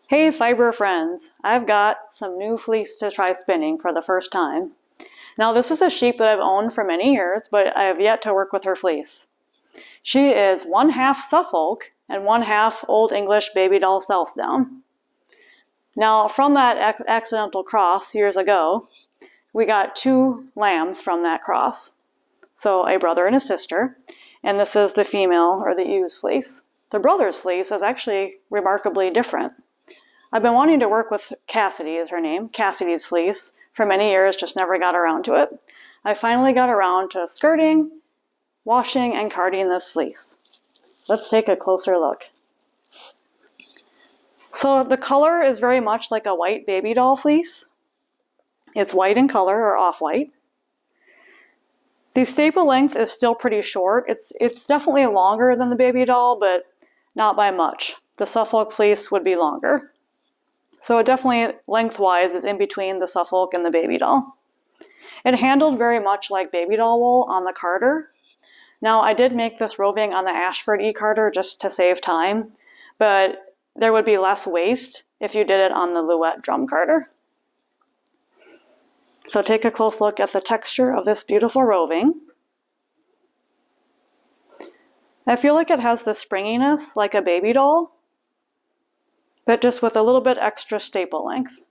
Hey fiber friends, I've got some new fleece to try spinning for the first time. Now this is a sheep that I've owned for many years, but I have yet to work with her fleece. She is 1/2 Suffolk and 1/2 Olde English Babydoll Southdown. Now from that accidental cross years ago, we got 2 lambs from that cross. So a brother and a sister, and this is the female or the ewe's fleece. The brother's fleece is actually remarkably different. I've been wanting to work with Kassidy, is her name, Kassidy's fleece, for many years, just never got around to it. I finally got around to skirting, washing, and carding this fleece. Let's take a closer look. So the color is very much like a white baby doll fleece. It's white in color, or off-white. The staple length is still pretty short. It's definitely longer than the baby doll, but not by much. The Suffolk fleece would be longer. So it definitely, lengthwise, is in between the Suffolk and the baby doll. It handled very much like baby doll wool on the carder. Now I did make this roving on the Ashford e-carder just to save time, but there would be less waste if you did it on the Louette drum carder. So take a close look at the texture of this beautiful roving. I feel like it has the springiness like a baby doll, but just with a little bit extra staple length.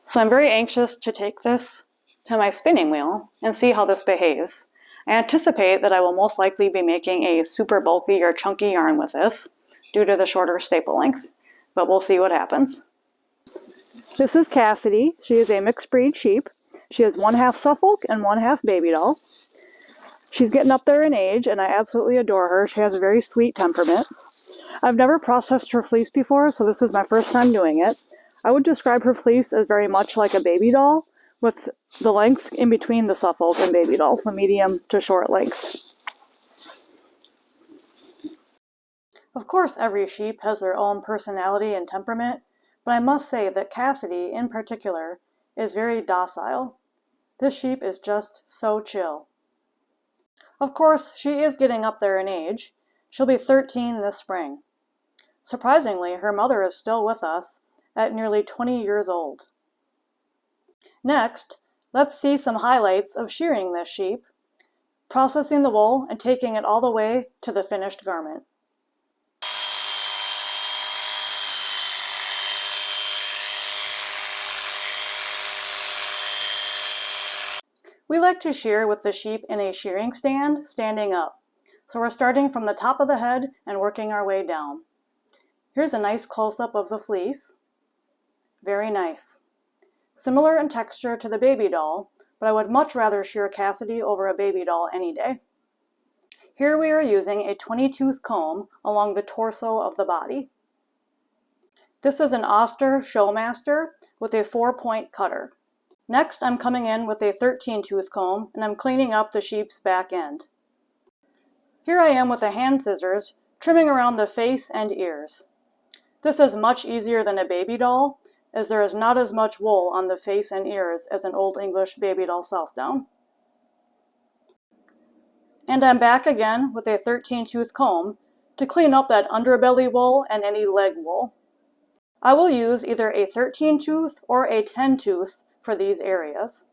So I'm very anxious to take this to my spinning wheel and see how this behaves. I anticipate that I will most likely be making a super bulky or chunky yarn with this due to the shorter staple length, but we'll see what happens. This is Kassidy. She is a mixed breed sheep. She is 1/2 Suffolk and 1/2 baby doll. She's getting up there in age and I absolutely adore her. She has a very sweet temperament. I've never processed her fleece before, so this is my first time doing it. I would describe her fleece as very much like a baby doll, with the length in between the Suffolk and baby doll, so medium to short length. Of course, every sheep has their own personality and temperament, but I must say that Kassidy, in particular, is very docile. This sheep is just so chill. Of course, she is getting up there in age. She'll be 13 this spring. Surprisingly, her mother is still with us at nearly 20 years old. Next, let's see some highlights of shearing this sheep, processing the wool and taking it all the way to the finished garment. We like to shear with the sheep in a shearing stand, standing up. So we're starting from the top of the head and working our way down. Here's a nice close-up of the fleece. Very nice. Similar in texture to the baby doll, but I would much rather shear Kassidy over a baby doll any day. Here we are using a 20-tooth comb along the torso of the body. This is an Oster Showmaster with a 4-point cutter. Next, I'm coming in with a 13-tooth comb and I'm cleaning up the sheep's back end. Here I am with the hand scissors, trimming around the face and ears. This is much easier than a baby doll, as there is not as much wool on the face and ears as an Olde English Babydoll Southdown. And I'm back again with a 13-tooth comb to clean up that underbelly wool and any leg wool. I will use either a 13-tooth or a 10-tooth for these areas.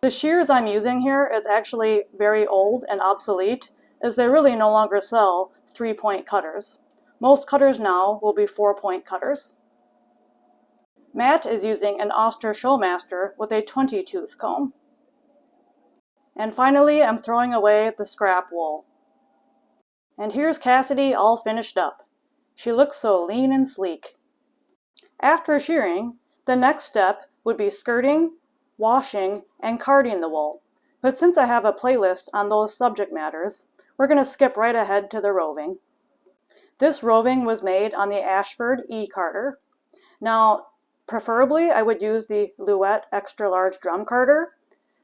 The shears I'm using here is actually very old and obsolete, as they really no longer sell 3-point cutters. Most cutters now will be 4-point cutters. Matt is using an Oster Showmaster with a 20-tooth comb. And finally, I'm throwing away the scrap wool. And here's Kassidy all finished up. She looks so lean and sleek. After shearing, the next step would be skirting, washing, and carding the wool. But since I have a playlist on those subject matters, we're going to skip right ahead to the roving. This roving was made on the Ashford e-carder. Now, preferably I would use the Louette extra large drum carder,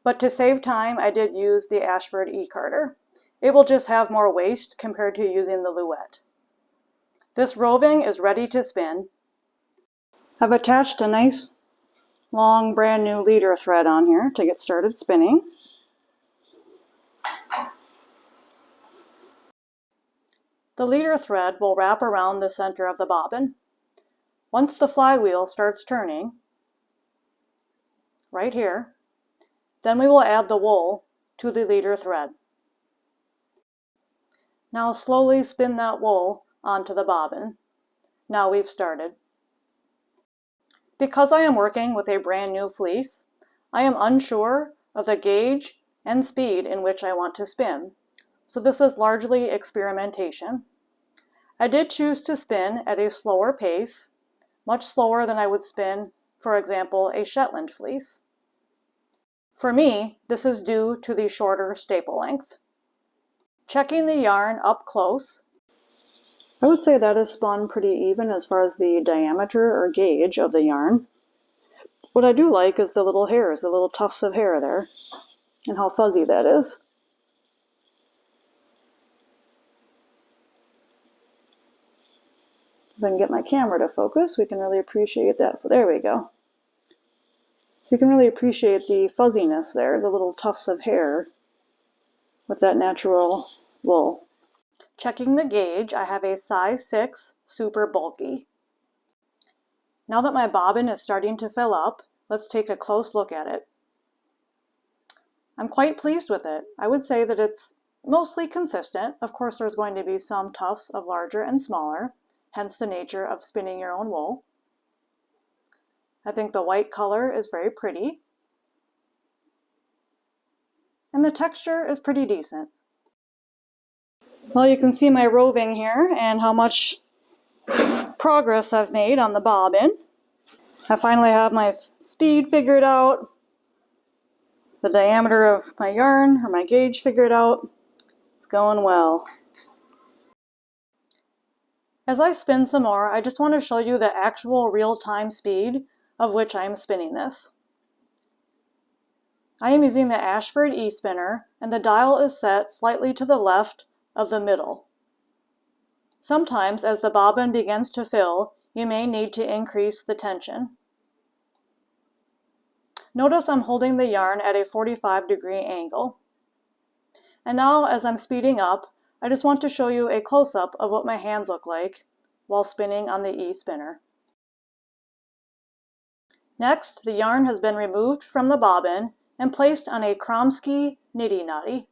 but to save time I did use the Ashford e-carder. It will just have more waste compared to using the Louette. This roving is ready to spin. I've attached a nice long brand new leader thread on here to get started spinning. The leader thread will wrap around the center of the bobbin. Once the flywheel starts turning, right here, then we will add the wool to the leader thread. Now slowly spin that wool onto the bobbin. Now we've started. Because I am working with a brand new fleece, I am unsure of the gauge and speed in which I want to spin, so this is largely experimentation. I did choose to spin at a slower pace, much slower than I would spin, for example, a Shetland fleece. For me, this is due to the shorter staple length. Checking the yarn up close, I would say that is spun pretty even as far as the diameter or gauge of the yarn. What I do like is the little hairs, the little tufts of hair there, and how fuzzy that is. If I can get my camera to focus, we can really appreciate that. There we go. So you can really appreciate the fuzziness there, the little tufts of hair with that natural wool. Checking the gauge, I have a size 6 super bulky. Now that my bobbin is starting to fill up, let's take a close look at it. I'm quite pleased with it. I would say that it's mostly consistent. Of course, there's going to be some tufts of larger and smaller, hence the nature of spinning your own wool. I think the white color is very pretty, and the texture is pretty decent. Well, you can see my roving here and how much progress I've made on the bobbin. I finally have my speed figured out, the diameter of my yarn or my gauge figured out. It's going well. As I spin some more, I just want to show you the actual real-time speed of which I am spinning this. I am using the Ashford E-spinner, and the dial is set slightly to the left of the middle. Sometimes, as the bobbin begins to fill, you may need to increase the tension. Notice I'm holding the yarn at a 45-degree angle. And now, as I'm speeding up, I just want to show you a close-up of what my hands look like while spinning on the E-spinner. Next, the yarn has been removed from the bobbin and placed on a Kromsky Niddy Noddy.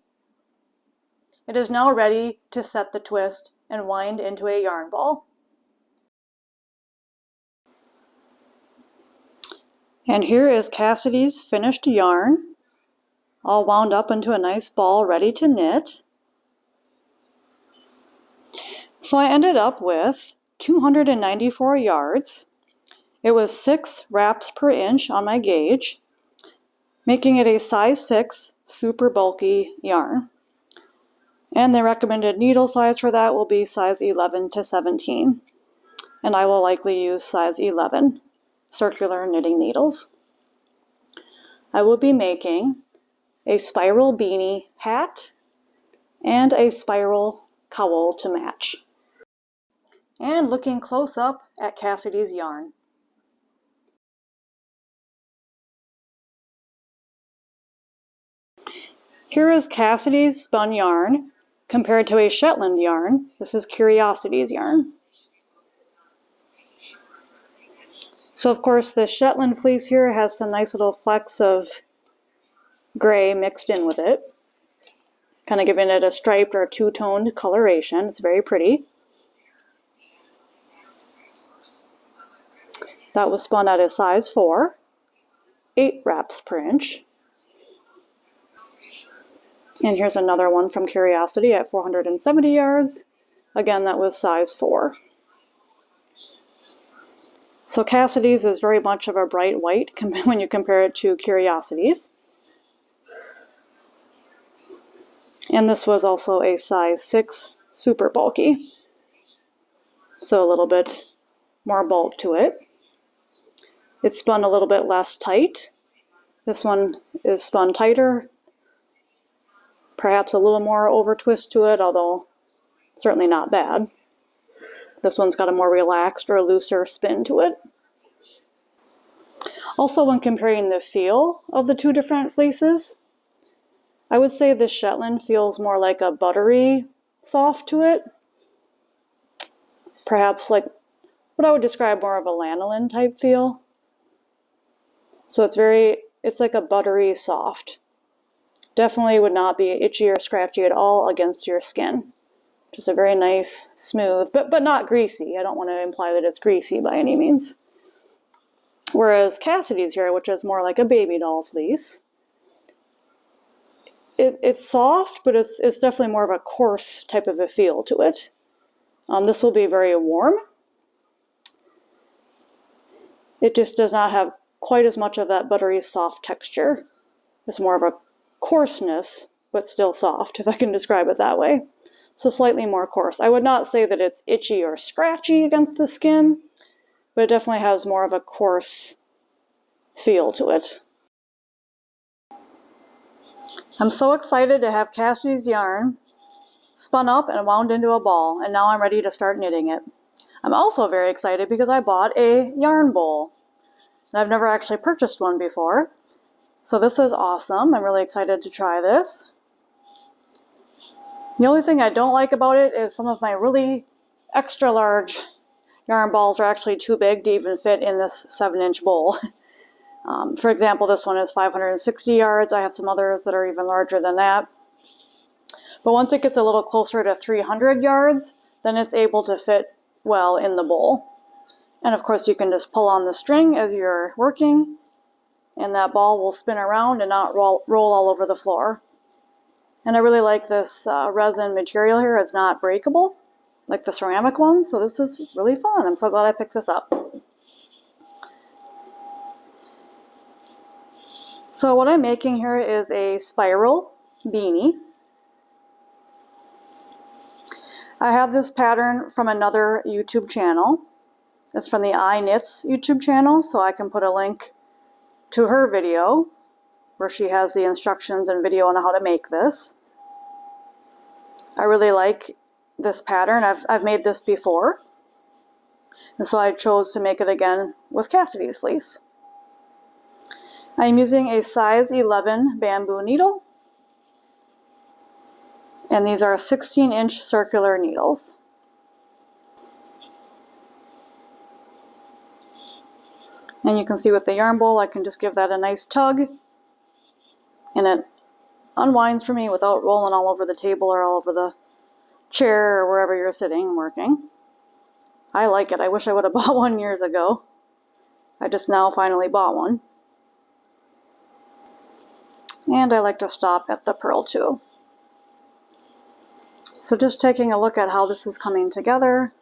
It is now ready to set the twist and wind into a yarn ball. And here is Kassidy's finished yarn, all wound up into a nice ball ready to knit. So I ended up with 294 yards. It was 6 wraps per inch on my gauge, making it a size 6 super bulky yarn. And the recommended needle size for that will be size 11 to 17. And I will likely use size 11 circular knitting needles. I will be making a spiral beanie hat and a spiral cowl to match. And looking close up at Kassidy's yarn. Here is Kassidy's spun yarn compared to a Shetland yarn. This is Curiosity's yarn. So of course the Shetland fleece here has some nice little flecks of gray mixed in with it, kind of giving it a striped or two-toned coloration. It's very pretty. That was spun at a size 4, 8 wraps per inch. And here's another one from Curiosity at 470 yards. Again, that was size 4. So Kassidy's is very much of a bright white when you compare it to Curiosity's. And this was also a size 6 super bulky. So a little bit more bulk to it. It's spun a little bit less tight. This one is spun tighter. Perhaps a little more over twist to it, although certainly not bad. This one's got a more relaxed or looser spin to it. Also, when comparing the feel of the two different fleeces, I would say this Shetland feels more like a buttery soft to it. Perhaps like what I would describe more of a lanolin type feel. So it's like a buttery soft. Definitely would not be itchy or scratchy at all against your skin. Just a very nice, smooth, but not greasy. I don't want to imply that it's greasy by any means. Whereas Kassidy's here, which is more like a baby doll fleece, it's soft, but it's definitely more of a coarse type of a feel to it. This will be very warm. It just does not have quite as much of that buttery soft texture. It's more of a coarseness, but still soft, if I can describe it that way. So slightly more coarse. I would not say that it's itchy or scratchy against the skin, but it definitely has more of a coarse feel to it. I'm so excited to have Kassidy's yarn spun up and wound into a ball, and now I'm ready to start knitting it. I'm also very excited because I bought a yarn bowl. And I've never actually purchased one before. So this is awesome. I'm really excited to try this. The only thing I don't like about it is some of my really extra large yarn balls are actually too big to even fit in this 7-inch bowl. For example, this one is 560 yards. I have some others that are even larger than that. But once it gets a little closer to 300 yards, then it's able to fit well in the bowl. And of course you can just pull on the string as you're working, and that ball will spin around and not roll all over the floor. And I really like this resin material here. It's not breakable like the ceramic one, so this is really fun. I'm so glad I picked this up. So what I'm making here is a spiral beanie. I have this pattern from another YouTube channel. It's from the iKnits YouTube channel, so I can put a link to her video where she has the instructions and video on how to make this. I really like this pattern. I've made this before, and so I chose to make it again with Kassidy's fleece. I'm using a size 11 bamboo needle, and these are 16-inch circular needles. And you can see with the yarn bowl, I can just give that a nice tug, and it unwinds for me without rolling all over the table or all over the chair or wherever you're sitting and working. I like it. I wish I would have bought one years ago. I just now finally bought one. And I like to stop at the purl too. So just taking a look at how this is coming together,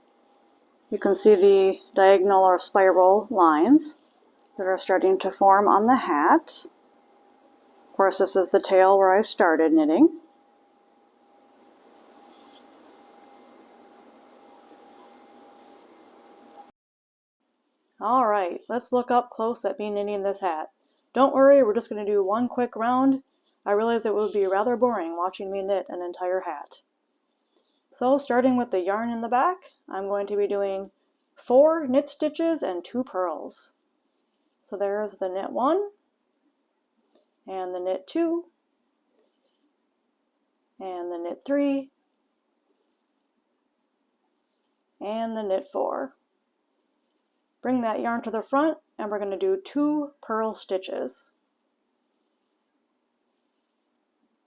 you can see the diagonal or spiral lines that are starting to form on the hat. Of course, this is the tail where I started knitting. All right, let's look up close at me knitting this hat. Don't worry, we're just going to do one quick round. I realize it would be rather boring watching me knit an entire hat. So starting with the yarn in the back, I'm going to be doing 4 knit stitches and 2 purls. So there's the knit 1, and the knit 2, and the knit 3, and the knit 4. Bring that yarn to the front, and we're going to do 2 purl stitches.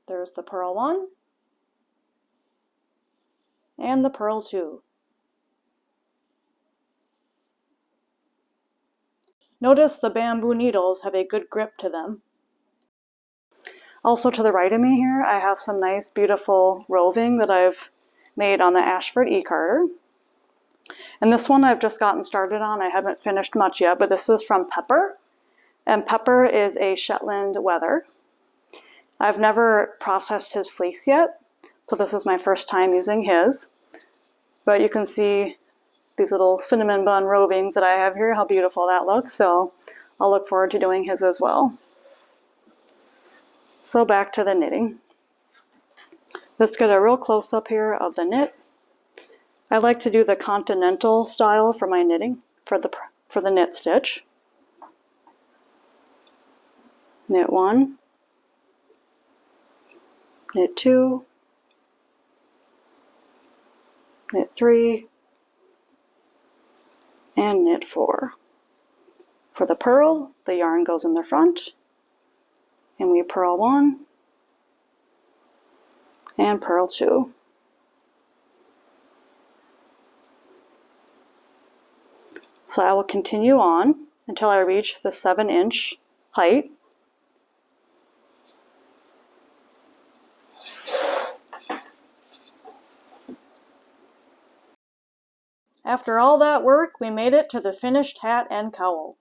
There's the purl 1, and the purl 2. Notice the bamboo needles have a good grip to them. Also to the right of me here, I have some nice beautiful roving that I've made on the Ashford E-Carter. And this one I've just gotten started on. I haven't finished much yet, but this is from Pepper. And Pepper is a Shetland wether. I've never processed his fleece yet, so this is my first time using his. But you can see these little cinnamon bun rovings that I have here, how beautiful that looks. So I'll look forward to doing his as well. So back to the knitting. Let's get a real close-up here of the knit. I like to do the continental style for my knitting, for the knit stitch. Knit 1, knit 2, knit 3, and knit 4. For the purl, the yarn goes in the front, and we purl 1 and purl 2. So I will continue on until I reach the 7-inch height. After all that work, we made it to the finished hat and cowl.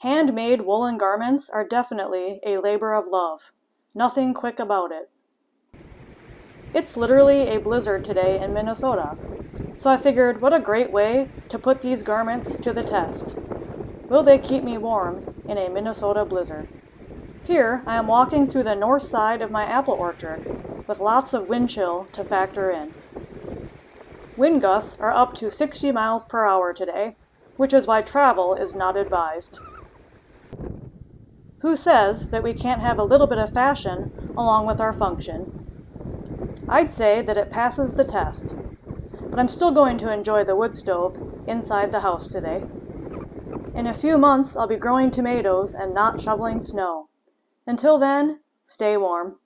Handmade woolen garments are definitely a labor of love. Nothing quick about it. It's literally a blizzard today in Minnesota, so I figured what a great way to put these garments to the test. Will they keep me warm in a Minnesota blizzard? Here, I am walking through the north side of my apple orchard, with lots of wind chill to factor in. Wind gusts are up to 60 miles per hour today, which is why travel is not advised. Who says that we can't have a little bit of fashion along with our function? I'd say that it passes the test, but I'm still going to enjoy the wood stove inside the house today. In a few months, I'll be growing tomatoes and not shoveling snow. Until then, stay warm.